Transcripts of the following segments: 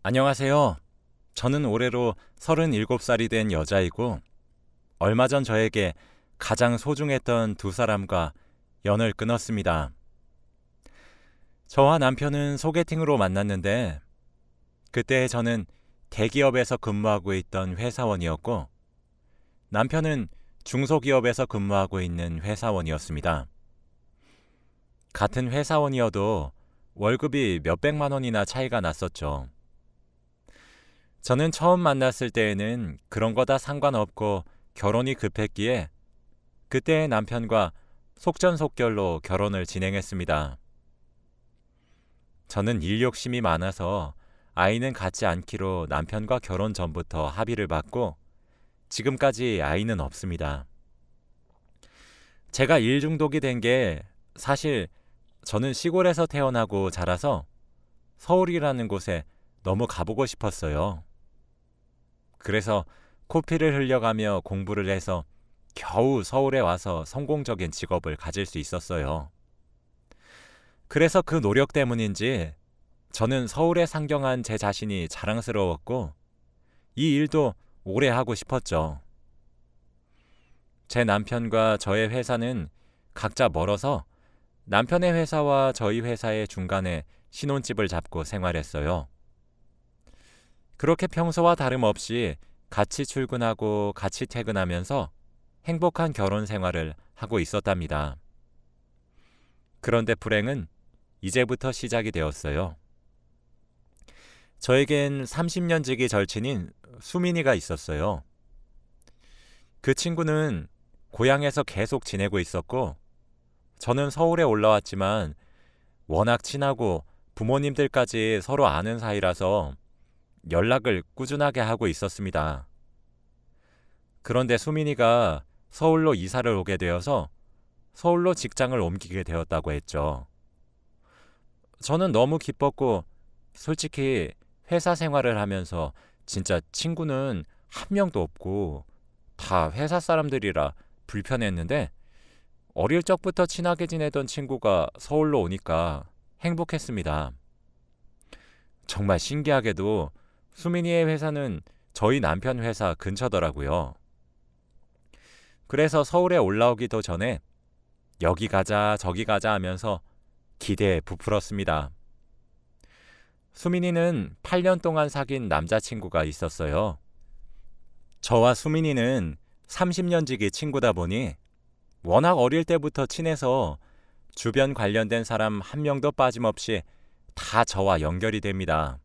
안녕하세요. 저는 올해로 37살이 된 여자이고, 얼마 전 저에게 가장 소중했던 두 사람과 연을 끊었습니다. 저와 남편은 소개팅으로 만났는데, 그때 저는 대기업에서 근무하고 있던 회사원이었고, 남편은 중소기업에서 근무하고 있는 회사원이었습니다. 같은 회사원이어도 월급이 몇백만 원이나 차이가 났었죠. 저는 처음 만났을 때에는 그런 거 다 상관없고 결혼이 급했기에 그때의 남편과 속전속결로 결혼을 진행했습니다. 저는 일 욕심이 많아서 아이는 갖지 않기로 남편과 결혼 전부터 합의를 받고 지금까지 아이는 없습니다. 제가 일 중독이 된 게 사실 저는 시골에서 태어나고 자라서 서울이라는 곳에 너무 가보고 싶었어요. 그래서 코피를 흘려가며 공부를 해서 겨우 서울에 와서 성공적인 직업을 가질 수 있었어요. 그래서 그 노력 때문인지 저는 서울에 상경한 제 자신이 자랑스러웠고 이 일도 오래 하고 싶었죠. 제 남편과 저의 회사는 각자 멀어서 남편의 회사와 저희 회사의 중간에 신혼집을 잡고 생활했어요. 그렇게 평소와 다름없이 같이 출근하고 같이 퇴근하면서 행복한 결혼 생활을 하고 있었답니다. 그런데 불행은 이제부터 시작이 되었어요. 저에겐 30년 지기 절친인 수민이가 있었어요. 그 친구는 고향에서 계속 지내고 있었고, 저는 서울에 올라왔지만 워낙 친하고 부모님들까지 서로 아는 사이라서 연락을 꾸준하게 하고 있었습니다. 그런데 수민이가 서울로 이사를 오게 되어서 서울로 직장을 옮기게 되었다고 했죠. 저는 너무 기뻤고 솔직히 회사 생활을 하면서 진짜 친구는 한 명도 없고 다 회사 사람들이라 불편했는데 어릴 적부터 친하게 지내던 친구가 서울로 오니까 행복했습니다. 정말 신기하게도 수민이의 회사는 저희 남편 회사 근처더라고요. 그래서 서울에 올라오기도 전에 여기 가자 저기 가자 하면서 기대에 부풀었습니다. 수민이는 8년 동안 사귄 남자친구가 있었어요. 저와 수민이는 30년 지기 친구다 보니 워낙 어릴 때부터 친해서 주변 관련된 사람 한 명도 빠짐없이 다 저와 연결이 됩니다.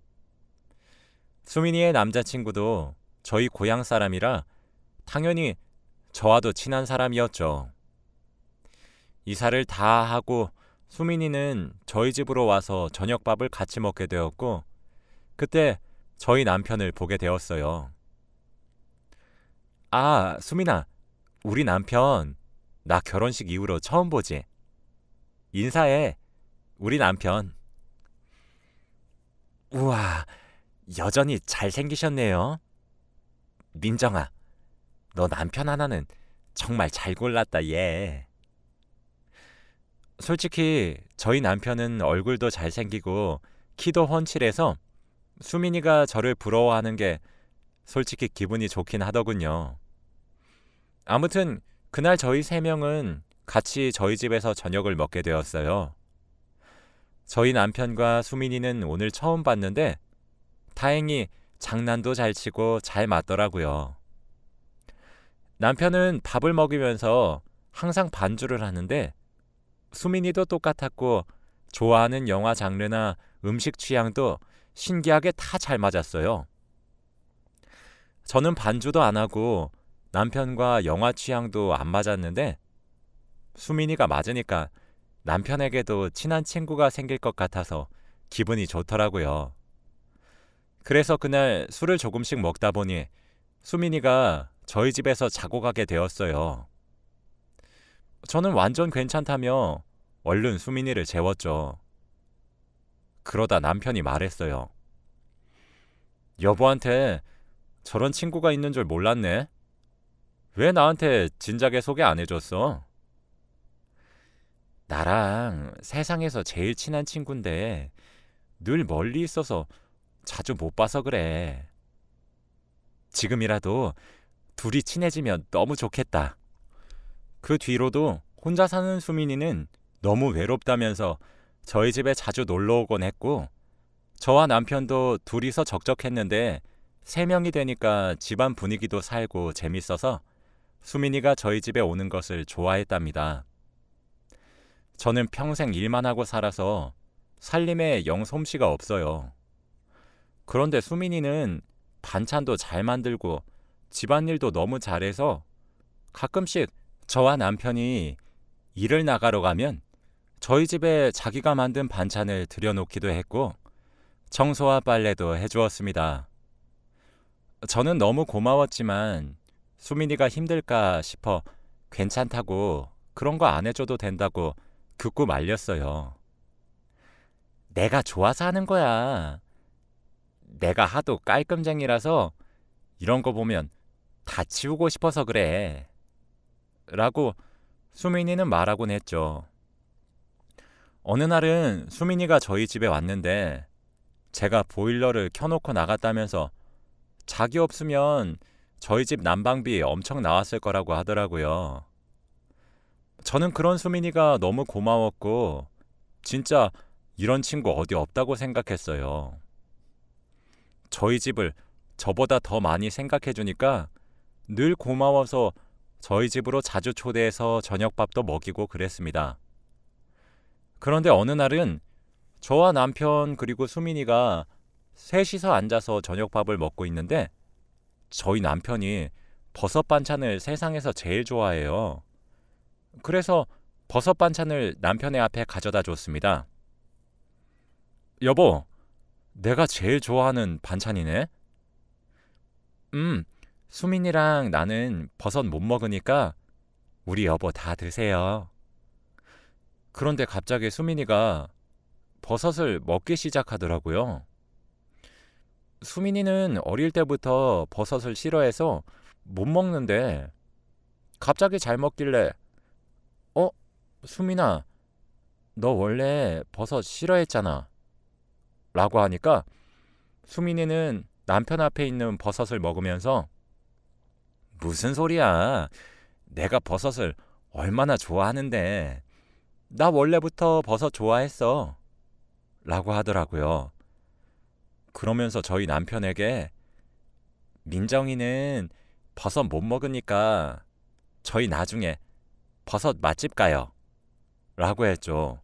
수민이의 남자친구도 저희 고향 사람이라 당연히 저와도 친한 사람이었죠. 이사를 다 하고 수민이는 저희 집으로 와서 저녁밥을 같이 먹게 되었고 그때 저희 남편을 보게 되었어요. 아, 수민아, 우리 남편 나 결혼식 이후로 처음 보지? 인사해, 우리 남편. 우와, 여전히 잘생기셨네요. 민정아, 너 남편 하나는 정말 잘 골랐다, 얘. 솔직히 저희 남편은 얼굴도 잘생기고 키도 훤칠해서 수민이가 저를 부러워하는 게 솔직히 기분이 좋긴 하더군요. 아무튼 그날 저희 세 명은 같이 저희 집에서 저녁을 먹게 되었어요. 저희 남편과 수민이는 오늘 처음 봤는데 다행히 장난도 잘 치고 잘 맞더라고요. 남편은 밥을 먹으면서 항상 반주를 하는데 수민이도 똑같았고 좋아하는 영화 장르나 음식 취향도 신기하게 다 잘 맞았어요. 저는 반주도 안 하고 남편과 영화 취향도 안 맞았는데 수민이가 맞으니까 남편에게도 친한 친구가 생길 것 같아서 기분이 좋더라고요. 그래서 그날 술을 조금씩 먹다 보니 수민이가 저희 집에서 자고 가게 되었어요. 저는 완전 괜찮다며 얼른 수민이를 재웠죠. 그러다 남편이 말했어요. 여보한테 저런 친구가 있는 줄 몰랐네. 왜 나한테 진작에 소개 안 해줬어? 나랑 세상에서 제일 친한 친구인데 늘 멀리 있어서 자주 못 봐서 그래. 지금이라도 둘이 친해지면 너무 좋겠다. 그 뒤로도 혼자 사는 수민이는 너무 외롭다면서 저희 집에 자주 놀러 오곤 했고, 저와 남편도 둘이서 적적했는데 3명이 되니까 집안 분위기도 살고 재밌어서 수민이가 저희 집에 오는 것을 좋아했답니다. 저는 평생 일만 하고 살아서 살림에 영 솜씨가 없어요. 그런데 수민이는 반찬도 잘 만들고 집안일도 너무 잘해서 가끔씩 저와 남편이 일을 나가러 가면 저희 집에 자기가 만든 반찬을 들여놓기도 했고 청소와 빨래도 해주었습니다. 저는 너무 고마웠지만 수민이가 힘들까 싶어 괜찮다고 그런 거 안 해줘도 된다고 극구 말렸어요. 내가 좋아서 하는 거야. 내가 하도 깔끔쟁이라서 이런 거 보면 다 치우고 싶어서 그래. 라고 수민이는 말하곤 했죠. 어느 날은 수민이가 저희 집에 왔는데 제가 보일러를 켜놓고 나갔다면서 자기 없으면 저희 집 난방비 엄청 나왔을 거라고 하더라고요. 저는 그런 수민이가 너무 고마웠고 진짜 이런 친구 어디 없다고 생각했어요. 저희 집을 저보다 더 많이 생각해 주니까 늘 고마워서 저희 집으로 자주 초대해서 저녁밥도 먹이고 그랬습니다. 그런데 어느 날은 저와 남편 그리고 수민이가 셋이서 앉아서 저녁밥을 먹고 있는데 저희 남편이 버섯 반찬을 세상에서 제일 좋아해요. 그래서 버섯 반찬을 남편의 앞에 가져다 줬습니다. 여보, 내가 제일 좋아하는 반찬이네. 수민이랑 나는 버섯 못 먹으니까 우리 여보 다 드세요. 그런데 갑자기 수민이가 버섯을 먹기 시작하더라고요. 수민이는 어릴 때부터 버섯을 싫어해서 못 먹는데 갑자기 잘 먹길래 수민아, 너 원래 버섯 싫어했잖아. 라고 하니까 수민이는 남편 앞에 있는 버섯을 먹으면서 무슨 소리야. 내가 버섯을 얼마나 좋아하는데. 나 원래부터 버섯 좋아했어. 라고 하더라고요. 그러면서 저희 남편에게 민정이는 버섯 못 먹으니까 저희 나중에 버섯 맛집 가요. 라고 했죠.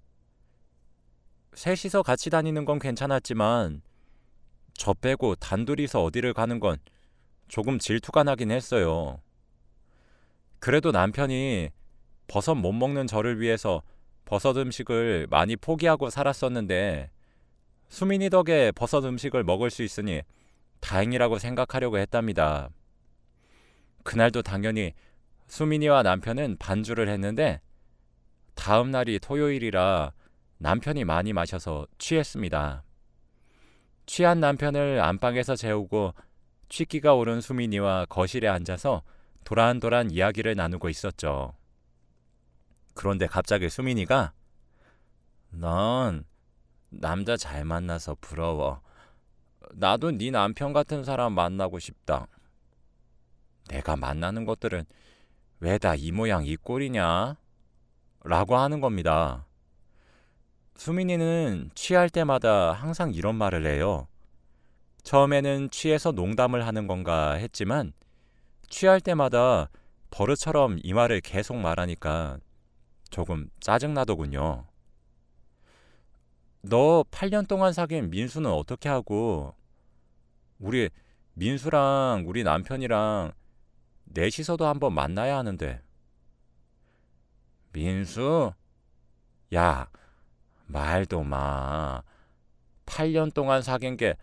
셋이서 같이 다니는 건 괜찮았지만 저 빼고 단둘이서 어디를 가는 건 조금 질투가 나긴 했어요. 그래도 남편이 버섯 못 먹는 저를 위해서 버섯 음식을 많이 포기하고 살았었는데 수민이 덕에 버섯 음식을 먹을 수 있으니 다행이라고 생각하려고 했답니다. 그날도 당연히 수민이와 남편은 반주를 했는데 다음 날이 토요일이라 남편이 많이 마셔서 취했습니다. 취한 남편을 안방에서 재우고 취기가 오른 수민이와 거실에 앉아서 도란도란 이야기를 나누고 있었죠. 그런데 갑자기 수민이가 넌 남자 잘 만나서 부러워. 나도 네 남편 같은 사람 만나고 싶다. 내가 만나는 것들은 왜 다 이 모양 이 꼴이냐? 라고 하는 겁니다. 수민이는 취할 때마다 항상 이런 말을 해요. 처음에는 취해서 농담을 하는 건가 했지만 취할 때마다 버릇처럼 이 말을 계속 말하니까 조금 짜증나더군요. 너 8년 동안 사귄 민수는 어떻게 하고 우리 민수랑 우리 남편이랑 넷이서도 한번 만나야 하는데. 민수? 야, 말도 마. 8년 동안 사귄 게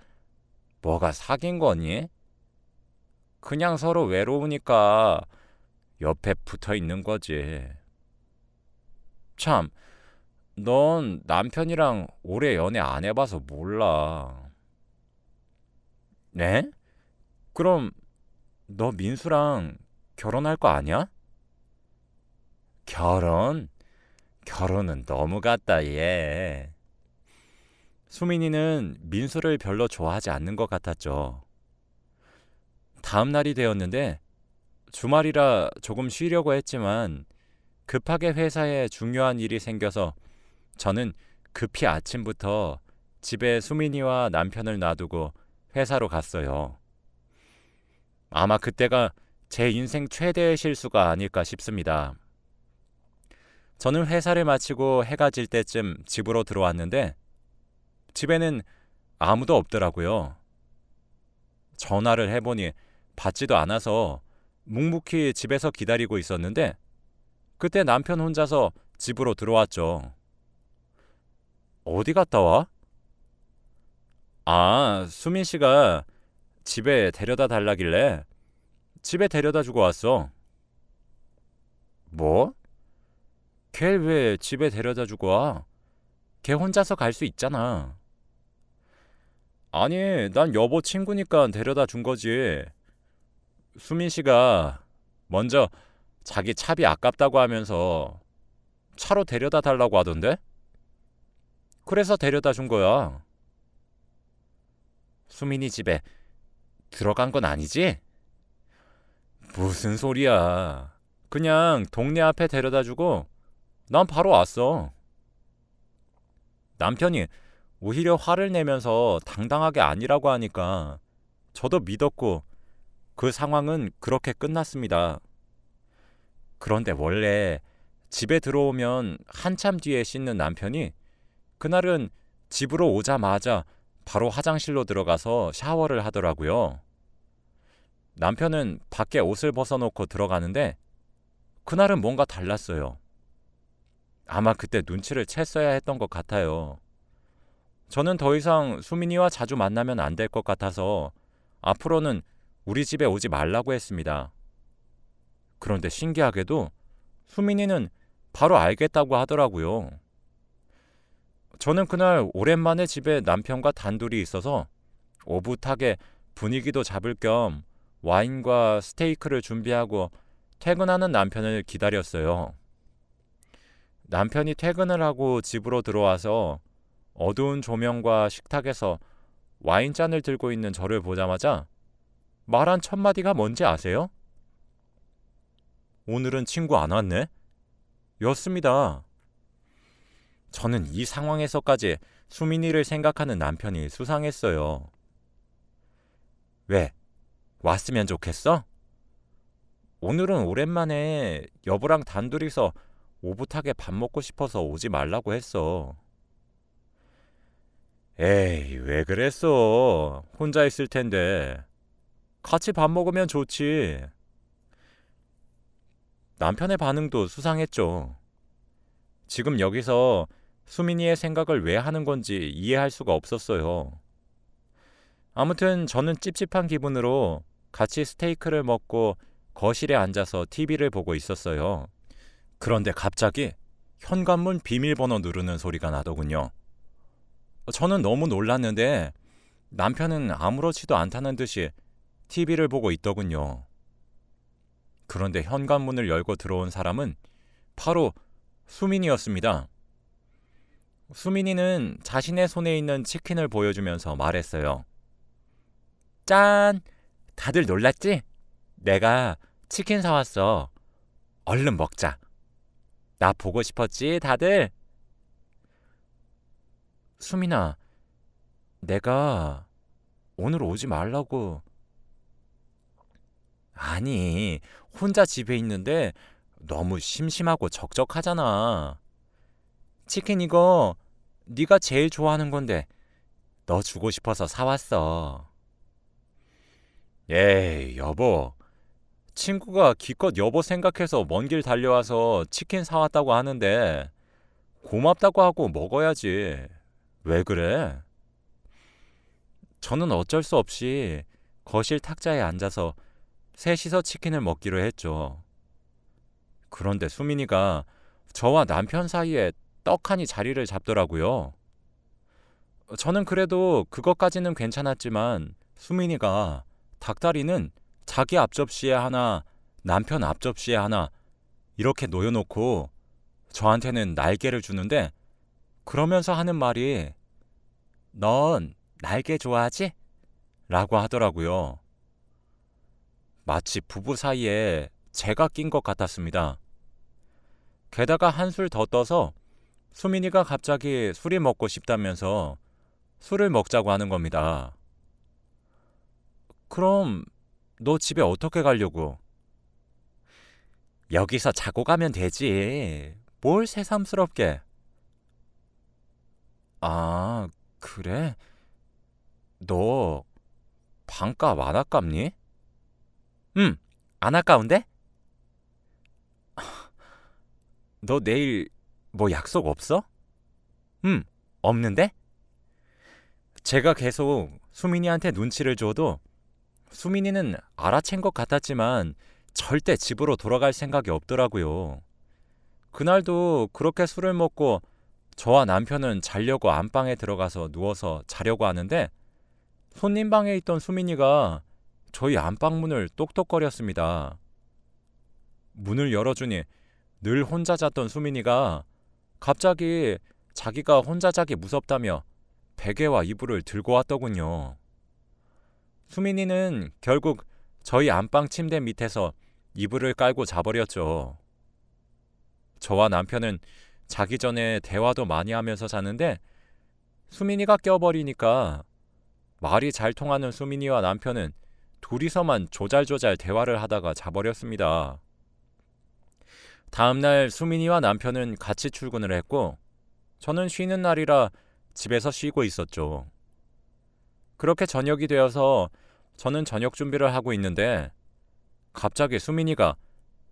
뭐가 사귄 거니? 그냥 서로 외로우니까 옆에 붙어 있는 거지. 참, 넌 남편이랑 오래 연애 안 해봐서 몰라. 네? 그럼 너 민수랑 결혼할 거 아니야? 결혼? 결혼은 너무 같다 얘. 수민이는 민수를 별로 좋아하지 않는 것 같았죠. 다음 날이 되었는데 주말이라 조금 쉬려고 했지만 급하게 회사에 중요한 일이 생겨서 저는 급히 아침부터 집에 수민이와 남편을 놔두고 회사로 갔어요. 아마 그때가 제 인생 최대의 실수가 아닐까 싶습니다. 저는 회사를 마치고 해가 질 때쯤 집으로 들어왔는데 집에는 아무도 없더라고요. 전화를 해보니 받지도 않아서 묵묵히 집에서 기다리고 있었는데 그때 남편 혼자서 집으로 들어왔죠. 어디 갔다 와? 아, 수민 씨가 집에 데려다 달라길래 집에 데려다 주고 왔어. 뭐? 걔 왜 집에 데려다 주고 와? 걔 혼자서 갈 수 있잖아. 아니, 난 여보 친구니까 데려다 준 거지. 수민 씨가 먼저 자기 차비 아깝다고 하면서 차로 데려다 달라고 하던데? 그래서 데려다 준 거야. 수민이 집에 들어간 건 아니지? 무슨 소리야. 그냥 동네 앞에 데려다 주고 난 바로 왔어. 남편이 오히려 화를 내면서 당당하게 아니라고 하니까 저도 믿었고 그 상황은 그렇게 끝났습니다. 그런데 원래 집에 들어오면 한참 뒤에 씻는 남편이 그날은 집으로 오자마자 바로 화장실로 들어가서 샤워를 하더라고요. 남편은 밖에 옷을 벗어놓고 들어가는데 그날은 뭔가 달랐어요. 아마 그때 눈치를 챘어야 했던 것 같아요. 저는 더 이상 수민이와 자주 만나면 안 될 것 같아서 앞으로는 우리 집에 오지 말라고 했습니다. 그런데 신기하게도 수민이는 바로 알겠다고 하더라고요. 저는 그날 오랜만에 집에 남편과 단둘이 있어서 오붓하게 분위기도 잡을 겸 와인과 스테이크를 준비하고 퇴근하는 남편을 기다렸어요. 남편이 퇴근을 하고 집으로 들어와서 어두운 조명과 식탁에서 와인잔을 들고 있는 저를 보자마자 말한 첫 마디가 뭔지 아세요? 오늘은 친구 안 왔네? 였습니다. 저는 이 상황에서까지 수민이를 생각하는 남편이 수상했어요. 왜? 왔으면 좋겠어? 오늘은 오랜만에 여보랑 단둘이서 오붓하게 밥 먹고 싶어서 오지 말라고 했어. 에이, 왜 그랬어? 혼자 있을 텐데. 같이 밥 먹으면 좋지. 남편의 반응도 수상했죠. 지금 여기서 수민이의 생각을 왜 하는 건지 이해할 수가 없었어요. 아무튼 저는 찝찝한 기분으로 같이 스테이크를 먹고 거실에 앉아서 TV를 보고 있었어요. 그런데 갑자기 현관문 비밀번호 누르는 소리가 나더군요. 저는 너무 놀랐는데 남편은 아무렇지도 않다는 듯이 TV를 보고 있더군요. 그런데 현관문을 열고 들어온 사람은 바로 수민이었습니다. 수민이는 자신의 손에 있는 치킨을 보여주면서 말했어요. 짠! 다들 놀랐지? 내가 치킨 사왔어. 얼른 먹자. 나 보고 싶었지, 다들? 수민아, 내가 오늘 오지 말라고. 아니, 혼자 집에 있는데 너무 심심하고 적적하잖아. 치킨 이거 네가 제일 좋아하는 건데 너 주고 싶어서 사왔어. 에이, 여보. 친구가 기껏 여보 생각해서 먼 길 달려와서 치킨 사왔다고 하는데 고맙다고 하고 먹어야지. 왜 그래? 저는 어쩔 수 없이 거실 탁자에 앉아서 셋이서 치킨을 먹기로 했죠. 그런데 수민이가 저와 남편 사이에 떡하니 자리를 잡더라고요. 저는 그래도 그것까지는 괜찮았지만 수민이가 닭다리는 자기 앞접시에 하나, 남편 앞접시에 하나 이렇게 놓여놓고 저한테는 날개를 주는데 그러면서 하는 말이 넌 날개 좋아하지? 라고 하더라고요. 마치 부부 사이에 제가 낀 것 같았습니다. 게다가 한술 더 떠서 수민이가 갑자기 술이 먹고 싶다면서 술을 먹자고 하는 겁니다. 그럼 너 집에 어떻게 가려고? 여기서 자고 가면 되지. 뭘 새삼스럽게. 아, 그래? 너 방값 안 아깝니? 응, 안 아까운데? 너 내일 뭐 약속 없어? 응, 없는데? 제가 계속 수민이한테 눈치를 줘도 수민이는 알아챈 것 같았지만 절대 집으로 돌아갈 생각이 없더라고요. 그날도 그렇게 술을 먹고 저와 남편은 자려고 안방에 들어가서 누워서 자려고 하는데 손님 방에 있던 수민이가 저희 안방 문을 똑똑거렸습니다. 문을 열어주니 늘 혼자 잤던 수민이가 갑자기 자기가 혼자 자기 무섭다며 베개와 이불을 들고 왔더군요. 수민이는 결국 저희 안방 침대 밑에서 이불을 깔고 자버렸죠. 저와 남편은 자기 전에 대화도 많이 하면서 자는데 수민이가 껴버리니까 말이 잘 통하는 수민이와 남편은 둘이서만 조잘조잘 대화를 하다가 자버렸습니다. 다음날 수민이와 남편은 같이 출근을 했고 저는 쉬는 날이라 집에서 쉬고 있었죠. 그렇게 저녁이 되어서 저는 저녁 준비를 하고 있는데 갑자기 수민이가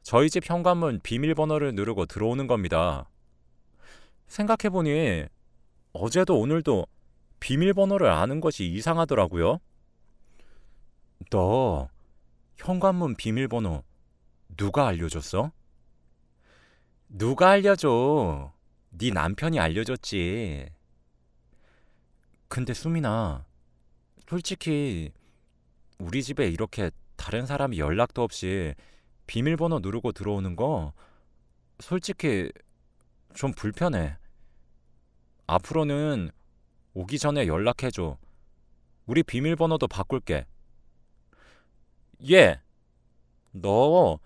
저희 집 현관문 비밀번호를 누르고 들어오는 겁니다. 생각해보니 어제도 오늘도 비밀번호를 아는 것이 이상하더라고요. 너 현관문 비밀번호 누가 알려줬어? 누가 알려줘? 네 남편이 알려줬지. 근데 수민아, 솔직히 우리 집에 이렇게 다른 사람이 연락도 없이 비밀번호 누르고 들어오는 거 솔직히 좀 불편해. 앞으로는 오기 전에 연락해줘. 우리 비밀번호도 바꿀게. 얘, 너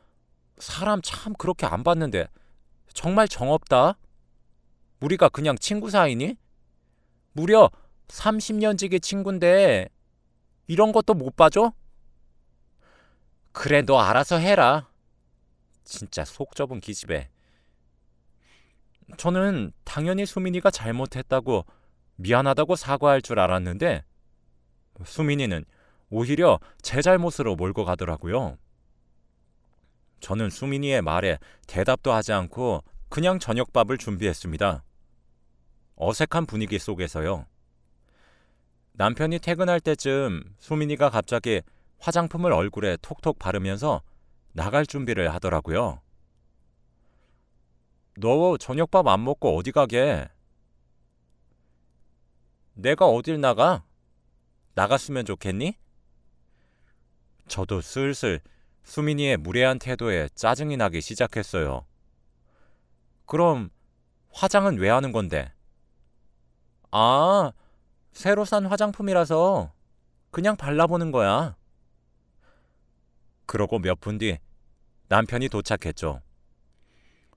사람 참 그렇게 안 봤는데 정말 정없다. 우리가 그냥 친구 사이니? 무려 30년 지기 친구인데 이런 것도 못 봐줘? 그래, 너 알아서 해라. 진짜 속 좁은 기집애. 저는 당연히 수민이가 잘못했다고 미안하다고 사과할 줄 알았는데 수민이는 오히려 제 잘못으로 몰고 가더라고요. 저는 수민이의 말에 대답도 하지 않고 그냥 저녁밥을 준비했습니다. 어색한 분위기 속에서요. 남편이 퇴근할 때쯤 수민이가 갑자기 화장품을 얼굴에 톡톡 바르면서 나갈 준비를 하더라고요. 너 저녁밥 안 먹고 어디 가게? 내가 어딜 나가? 나갔으면 좋겠니? 저도 슬슬 수민이의 무례한 태도에 짜증이 나기 시작했어요. 그럼 화장은 왜 하는 건데? 아, 새로 산 화장품이라서 그냥 발라보는 거야. 그러고 몇 분 뒤 남편이 도착했죠.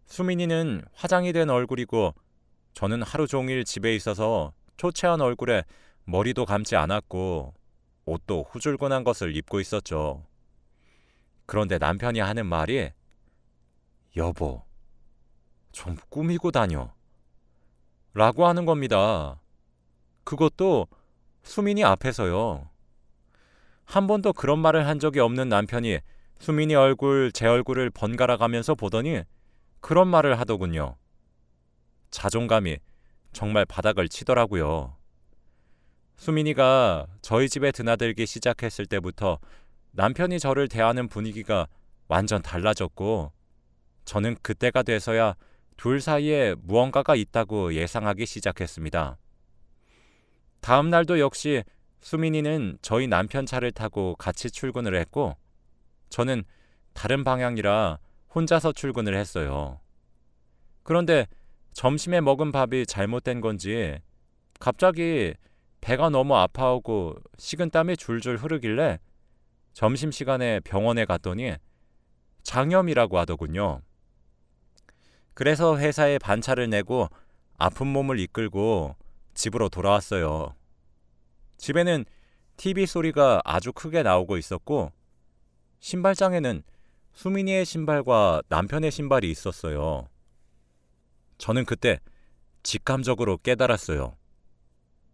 수민이는 화장이 된 얼굴이고 저는 하루 종일 집에 있어서 초췌한 얼굴에 머리도 감지 않았고 옷도 후줄근한 것을 입고 있었죠. 그런데 남편이 하는 말이 여보, 좀 꾸미고 다녀 라고 하는 겁니다. 그것도 수민이 앞에서요. 한 번도 그런 말을 한 적이 없는 남편이 수민이 얼굴, 제 얼굴을 번갈아 가면서 보더니 그런 말을 하더군요. 자존감이 정말 바닥을 치더라고요. 수민이가 저희 집에 드나들기 시작했을 때부터 남편이 저를 대하는 분위기가 완전 달라졌고 저는 그때가 돼서야 둘 사이에 무언가가 있다고 예상하기 시작했습니다. 다음 날도 역시 수민이는 저희 남편 차를 타고 같이 출근을 했고 저는 다른 방향이라 혼자서 출근을 했어요. 그런데 점심에 먹은 밥이 잘못된 건지 갑자기 배가 너무 아파하고 식은땀이 줄줄 흐르길래 점심시간에 병원에 갔더니 장염이라고 하더군요. 그래서 회사에 반차를 내고 아픈 몸을 이끌고 집으로 돌아왔어요. 집에는 TV 소리가 아주 크게 나오고 있었고 신발장에는 수민이의 신발과 남편의 신발이 있었어요. 저는 그때 직감적으로 깨달았어요.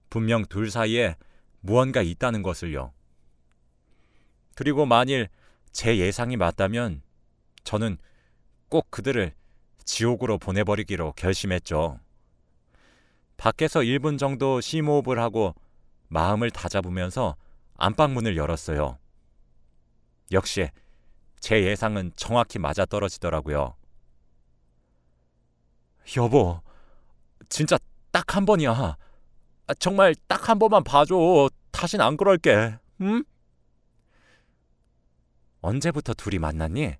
분명 둘 사이에 무언가 있다는 것을요. 그리고 만일 제 예상이 맞다면 저는 꼭 그들을 지옥으로 보내버리기로 결심했죠. 밖에서 1분 정도 심호흡을 하고 마음을 다잡으면서 안방문을 열었어요. 역시 제 예상은 정확히 맞아떨어지더라고요. 여보, 진짜 딱 한 번이야. 정말 딱 한 번만 봐줘. 다신 안 그럴게. 응? 언제부터 둘이 만났니?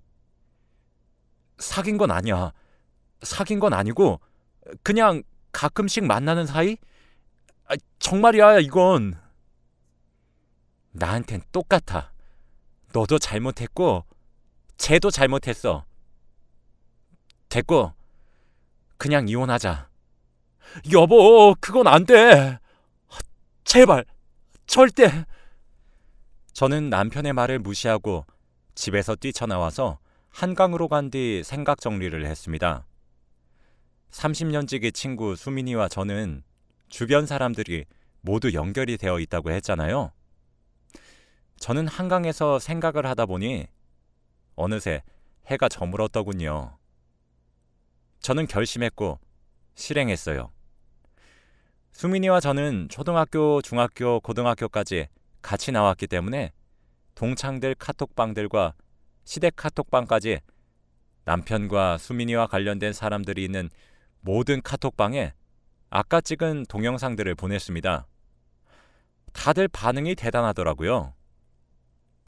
사귄 건 아니야. 사귄 건 아니고 그냥 가끔씩 만나는 사이? 정말이야 이건. 나한텐 똑같아. 너도 잘못했고 쟤도 잘못했어. 됐고 그냥 이혼하자. 여보, 그건 안 돼. 제발, 절대. 저는 남편의 말을 무시하고 집에서 뛰쳐나와서 한강으로 간 뒤 생각 정리를 했습니다. 30년 지기 친구 수민이와 저는 주변 사람들이 모두 연결이 되어 있다고 했잖아요. 저는 한강에서 생각을 하다 보니 어느새 해가 저물었더군요. 저는 결심했고 실행했어요. 수민이와 저는 초등학교, 중학교, 고등학교까지 같이 나왔기 때문에 동창들 카톡방들과 시댁 카톡방까지 남편과 수민이와 관련된 사람들이 있는 모든 카톡방에 아까 찍은 동영상들을 보냈습니다. 다들 반응이 대단하더라고요.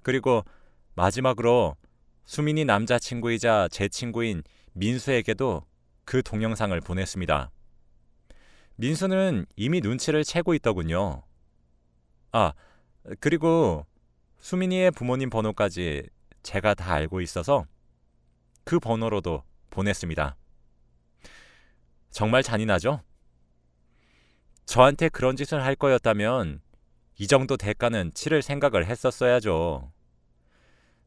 그리고 마지막으로 수민이 남자친구이자 제 친구인 민수에게도 그 동영상을 보냈습니다. 민수는 이미 눈치를 채고 있더군요. 그리고 수민이의 부모님 번호까지 제가 다 알고 있어서 그 번호로도 보냈습니다. 정말 잔인하죠? 저한테 그런 짓을 할 거였다면 이 정도 대가는 치를 생각을 했었어야죠.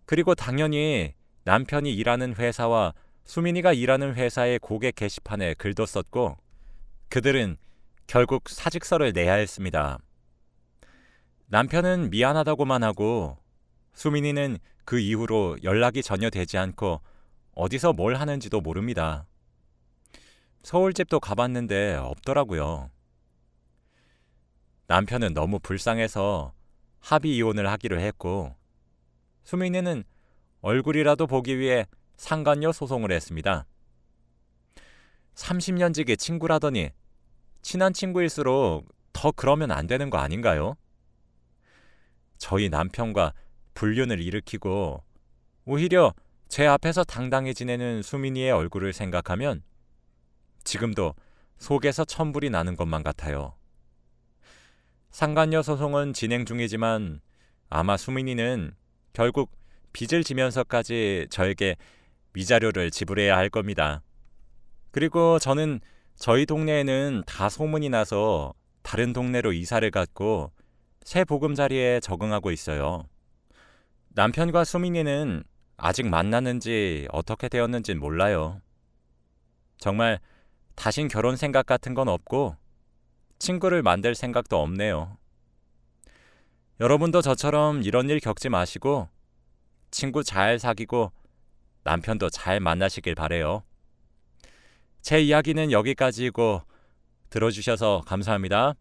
그리고 당연히 남편이 일하는 회사와 수민이가 일하는 회사의 고객 게시판에 글도 썼고 그들은 결국 사직서를 내야 했습니다. 남편은 미안하다고만 하고 수민이는 그 이후로 연락이 전혀 되지 않고 어디서 뭘 하는지도 모릅니다. 서울집도 가봤는데 없더라고요. 남편은 너무 불쌍해서 합의 이혼을 하기로 했고 수민이는 얼굴이라도 보기 위해 상간녀 소송을 했습니다. 30년 지기 친구라더니 친한 친구일수록 더 그러면 안 되는 거 아닌가요? 저희 남편과 불륜을 일으키고 오히려 제 앞에서 당당히 지내는 수민이의 얼굴을 생각하면 지금도 속에서 천불이 나는 것만 같아요. 상간녀 소송은 진행 중이지만 아마 수민이는 결국 빚을 지면서까지 저에게 위자료를 지불해야 할 겁니다. 그리고 저는 저희 동네에는 다 소문이 나서 다른 동네로 이사를 갔고 새 보금자리에 적응하고 있어요. 남편과 수민이는 아직 만났는지 어떻게 되었는지는 몰라요. 정말 다신 결혼 생각 같은 건 없고 친구를 만들 생각도 없네요. 여러분도 저처럼 이런 일 겪지 마시고 친구 잘 사귀고 남편도 잘 만나시길 바래요. 제 이야기는 여기까지이고 들어주셔서 감사합니다.